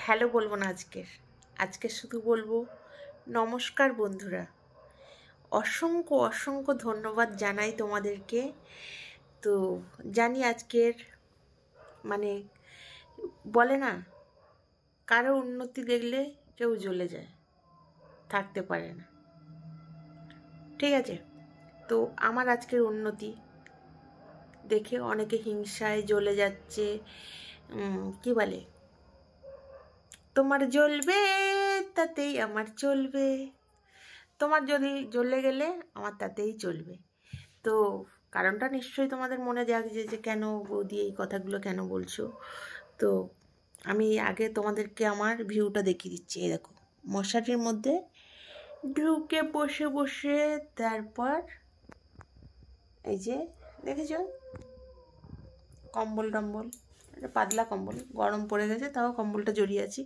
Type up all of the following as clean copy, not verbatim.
Hello বলবো না আজকে শুধু বলবো নমস্কার বন্ধুরা। অসংখ্য অসংখ্য ধন্যবাদ জানাই তোমাদেরকে। তো জানি আজকের মানে বলে না, কারো উন্নতি দেখলে কেউ জ্বলে যায়, থাকতে পারে না। ঠিক আছে, তো আমার আজকের উন্নতি দেখে অনেকে হিংসায় জ্বলে যাচ্ছে। কি বলে, তোমার জ্বলবে তাতেই আমার চলবে, তোমার যদি জ্বলে গেলে আমার তাতেই চলবে। তো কারণটা নিশ্চয়ই তোমাদের মনে জাগছে যে কেন বৌদি এই কথাগুলো কেন বলছো। তো আমি আগে তোমাদেরকে আমার ভিউটা দেখিয়ে দিচ্ছি। এই দেখো, মশারির মধ্যে ঢুকে বসে বসে, তারপর এই যে দেখেছো কম্বল টম্বল, পাতলা কম্বল, গরম পড়ে গেছে তাও কম্বলটা জড়িয়ে আছি।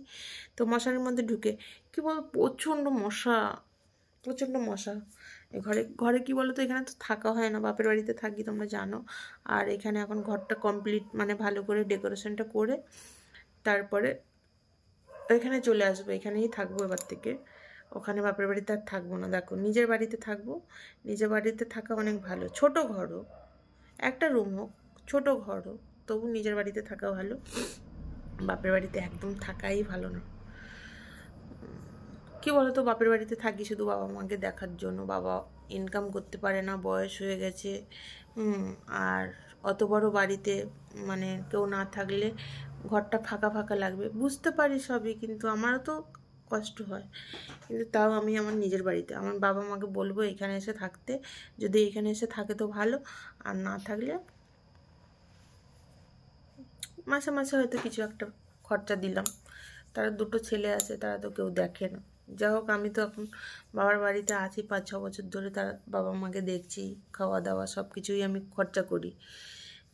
তো মশারির মধ্যে ঢুকে কী বল, প্রচণ্ড মশা, প্রচণ্ড মশা। ঘরে ঘরে কী বলো তো, এখানে তো থাকা হয় না, বাপের বাড়িতে থাকি তোমরা জানো। আর এখানে এখন ঘরটা কমপ্লিট মানে ভালো করে ডেকোরেশনটা করে তারপরে এখানে চলে আসবো, এখানেই থাকবো এবার থেকে। ওখানে বাপের বাড়িতে আর থাকবো না। দেখো, নিজের বাড়িতে থাকবো। নিজের বাড়িতে থাকা অনেক ভালো, ছোট ঘর হোক, একটা রুম হোক, ছোট ঘর হোক, তবু নিজের বাড়িতে থাকা ভালো। বাপের বাড়িতে একদম থাকাই ভালো না। কি বলতো, বাপের বাড়িতে থাকি শুধু বাবা মাকে দেখার জন্য। বাবা ইনকাম করতে পারে না, বয়স হয়ে গেছে। আর অত বড় বাড়িতে মানে কেউ না থাকলে ঘরটা ফাঁকা ফাঁকা লাগবে, বুঝতে পারি সবই, কিন্তু আমারও তো কষ্ট হয়। কিন্তু তাও আমি আমার নিজের বাড়িতে আমার বাবা মাকে বলবো এখানে এসে থাকতে। যদি এখানে এসে থাকে তো ভালো, আর না থাকলে মাসে মাসে হয়তো কিছু একটা খরচা দিলাম। তারা দুটো ছেলে আছে, তারা তো কেউ দেখে না। যা হোক, আমি তো এখন বাবার বাড়িতে আছি 5-6 বছর ধরে, তারা বাবা মাকে দেখছি, খাওয়া দাওয়া সব কিছুই আমি খরচা করি।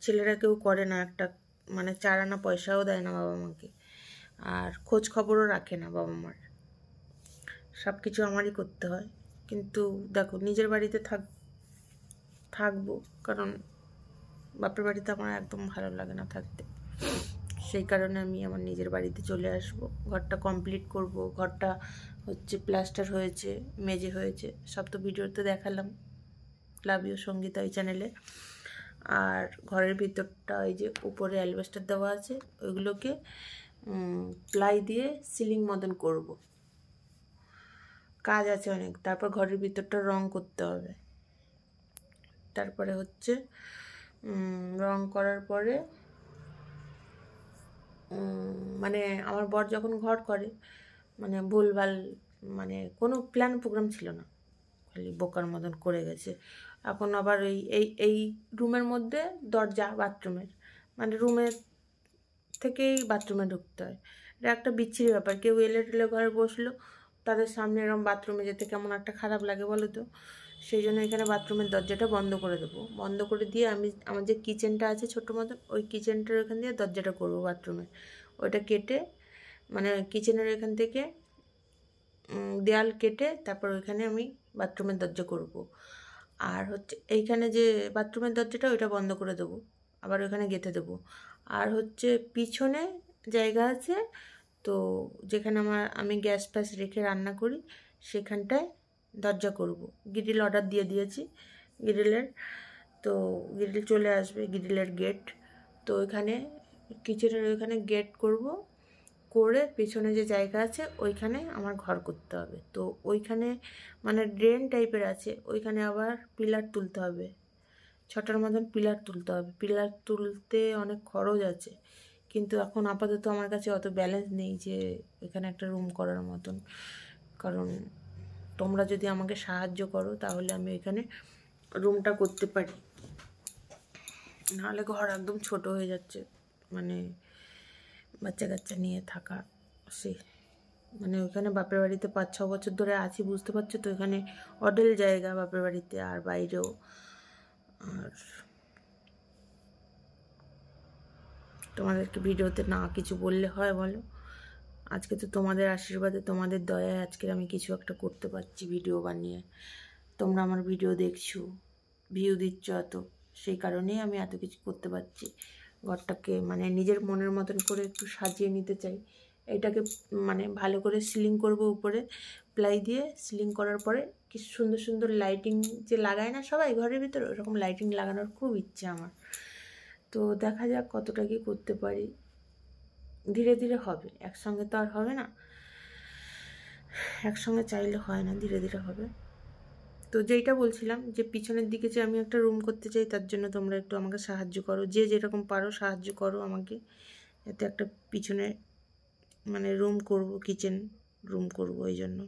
ছেলেরা কেউ করে না, একটা মানে 4 আনা পয়সাও দেয় না বাবা মাকে, আর খোঁজ খবরও রাখে না বাবা মার। সব কিছু আমারই করতে হয়। কিন্তু দেখো, নিজের বাড়িতে থাকবো, কারণ বাপের বাড়িতে আমার একদম ভালো লাগে না থাকতে। সেই কারণে আমি আমার নিজের বাড়িতে চলে আসব, ঘরটা কমপ্লিট করব। ঘরটা হচ্ছে প্লাস্টার হয়েছে, মেঝে হয়েছে, সব তো ভিডিওতে দেখালাম, লাভ ইউ সঙ্গীতা ওই চ্যানেলে। আর ঘরের ভিতরটা এই যে উপরে অ্যালবেস্টার দেওয়া আছে, ওইগুলোকে প্লাই দিয়ে সিলিং মতন করব। কাজ আছে অনেক। তারপর ঘরের ভিতরটা রং করতে হবে। তারপরে হচ্ছে রং করার পরে মানে আমার বর যখন ঘর করে মানে ভুলভাল, মানে কোনো প্ল্যান প্রোগ্রাম ছিল না, খালি বোকার মতন করে গেছে। এখন আবার এই রুমের মধ্যে দরজা বাথরুমের, মানে রুমের থেকেই বাথরুমে ঢুকতে হয়। এটা একটা বিচ্ছিরি ব্যাপার। কেউ এলে টেলে ঘরে বসলো, তাদের সামনে এরকম বাথরুমে যেতে কেমন একটা খারাপ লাগে বলো তো। সেই জন্য এখানে বাথরুমের দরজাটা বন্ধ করে দেবো। বন্ধ করে দিয়ে আমি আমার যে কিচেনটা আছে ছোটো মতন, ওই কিচেনটার ওখান দিয়ে দরজাটা করবো বাথরুমের। ওইটা কেটে মানে কিচেনের এখান থেকে দেয়াল কেটে তারপর ওইখানে আমি বাথরুমের দরজা করব। আর হচ্ছে এইখানে যে বাথরুমের দরজাটা, ওইটা বন্ধ করে দেবো, আবার ওইখানে গেঁথে দেবো। আর হচ্ছে পিছনে জায়গা আছে, তো যেখানে আমি গ্যাস ফ্যাস রেখে রান্না করি, সেখানটায় দরজা করব। গ্রিল অর্ডার দিয়ে দিয়েছি গ্রিলের, তো গ্রিল চলে আসবে, গ্রিলের গেট। তো ওইখানে কিচেনের ওইখানে গেট করব, করে পেছনে যে জায়গা আছে ওইখানে আমার ঘর করতে হবে। তো ওইখানে মানে ড্রেন টাইপের আছে, ওইখানে আবার পিলার তুলতে হবে, 6টার মতন পিলার তুলতে হবে। পিলার তুলতে অনেক খরচ আছে, কিন্তু এখন আপাতত আমার কাছে অত ব্যালেন্স নেই যে এখানে একটা রুম করার মতন। কারণ তোমরা যদি আমাকে সাহায্য করো তাহলে আমি এখানে রুমটা করতে পারি, নাহলে ঘর একদম ছোট হয়ে যাচ্ছে। মানে বাচ্চা কাচ্চা নিয়ে থাকা, সে মানে ওখানে বাপের বাড়িতে 5-6 বছর ধরে আছি, বুঝতে পারছো তো। এখানে অডেল জায়গা বাপের বাড়িতে আর বাইরেও। আর তোমাদেরকে ভিডিওতে না কিছু বললে হয় বলো? আজকে তো তোমাদের আশীর্বাদে, তোমাদের দয়ায় আজকে আমি কিছু একটা করতে পারছি ভিডিও বানিয়ে। তোমরা আমার ভিডিও দেখছো, ভিউ দিচ্ছ এত, সেই কারণেই আমি এত কিছু করতে পারছি। ঘরটাকে মানে নিজের মনের মতন করে একটু সাজিয়ে নিতে চাই, এটাকে মানে ভালো করে সিলিং করব, উপরে প্লাই দিয়ে সিলিং করার পরে কি সুন্দর সুন্দর লাইটিং যে লাগায় না সবাই ঘরের ভিতরে, ওরকম লাইটিং লাগানোর খুব ইচ্ছে আমার। তো দেখা যাক কতটা কি করতে পারি, ধীরে ধীরে হবে, একসঙ্গে তো আর হবে না, একসঙ্গে চাইলে হয় না, ধীরে ধীরে হবে। তো যেইটা বলছিলাম যে পিছনের দিকে যে আমি একটা রুম করতে চাই, তার জন্য তোমরা একটু আমাকে সাহায্য করো, যে যেরকম পারো সাহায্য করো আমাকে, এতে একটা পিছনে মানে রুম করব, কিচেন রুম করব এই জন্য।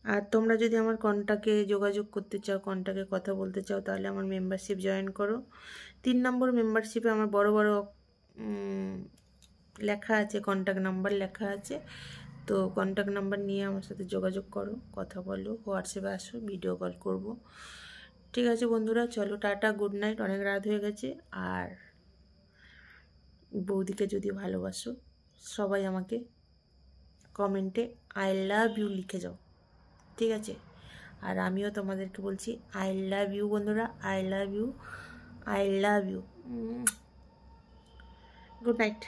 আর তোমরা যদি আমার কন্ট্যাক্টে যোগাযোগ করতে চাও, কন্ট্যাক্টে কথা বলতে চাও, তাহলে আমার মেম্বারশিপ জয়েন করো। 3 নম্বর মেম্বারশিপে আমার বড় বড় লেখা আছে, কন্ট্যাক্ট নাম্বার লেখা আছে। তো কন্ট্যাক্ট নাম্বার নিয়ে আমার সাথে যোগাযোগ করো, কথা বলো, হোয়াটসঅ্যাপে আসো, ভিডিও কল করব। ঠিক আছে বন্ধুরা, চলো টাটা, গুড নাইট, অনেক রাত হয়ে গেছে। আর বৌদিকে যদি ভালোবাসো সবাই আমাকে কমেন্টে আই লাভ ইউ লিখে যাও, ঠিক আছে? আর আমিও তোমাদেরকে বলছি আই লাভ ইউ বন্ধুরা, I love you, I love you. Good night.